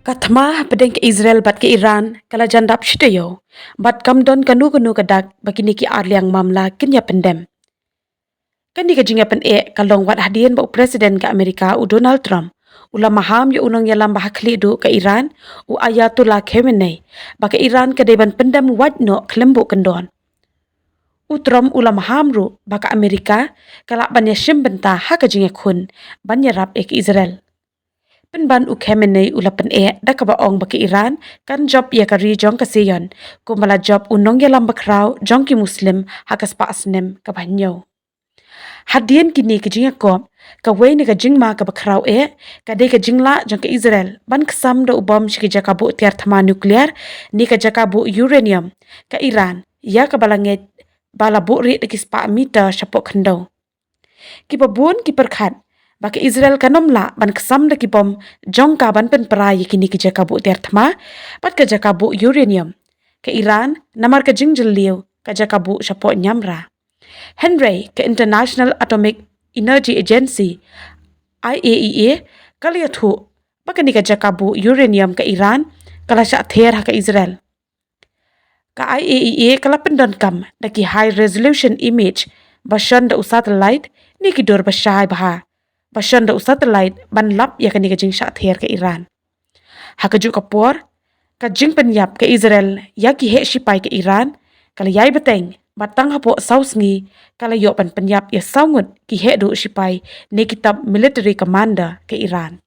Katma pedeng ke Israel bat ke Iran kala jandap shidayo bat kamdon kanu kadak bakini ki arliang mamla kenya pendem. Kani ka jingya pen kalong wat hadian ba presiden ke Amerika u Donald Trump ula maham ya unong yalam bahakli du ke Iran u Ayatollah Khamenei ba ke Iran ke deban pendem wat no klembu kendon. U Trump ula maham ru ba ke Amerika kala banya shimbenta ha ka jingya kun banya rap ke Israel. Penban u Khamenei ula pen da ka baong baki Iran kan job ya kari jong kasiyon kumala job unong ya lam bakrau jong ki muslim hakas pa asnem ka banyo. Hadian kini ke jinga kop ka wei ni ka jingma ka bakrau ka de ka jingla jong ka Israel ban kesam da ubom shiki jaka bu tiar thama nuklear ni ka jaka bu uranium ka Iran ya ka balanget bala bu ri de kispa mita shapok khendo. Ki babun ki perkhat baki Israel kanomla ban kesam da kibom jong ka ban pen perai kini ki jaka bu tiar thama bat ka jaka bu uranium ke Iran namar ka jingjel liu ka jaka bu shapo nyamra. Henry ke International Atomic Energy Agency IAEA kali athu bakani ka jaka bu uranium ke Iran kala sha ther ha ka Israel. Ka IAEA kala pendon kam da ki high resolution image basan da satellite ni ki dor basai baha basan da satellite ban lap ya kani ka jing sha ther ke Iran. Hakaju kapor ka jing penyap ke Israel ya ki he shipai ke Iran kala yai beteng batang hapo sausngi kala yo pan penyap ya saungut ki he do shipai ne kitab military commander ke Iran.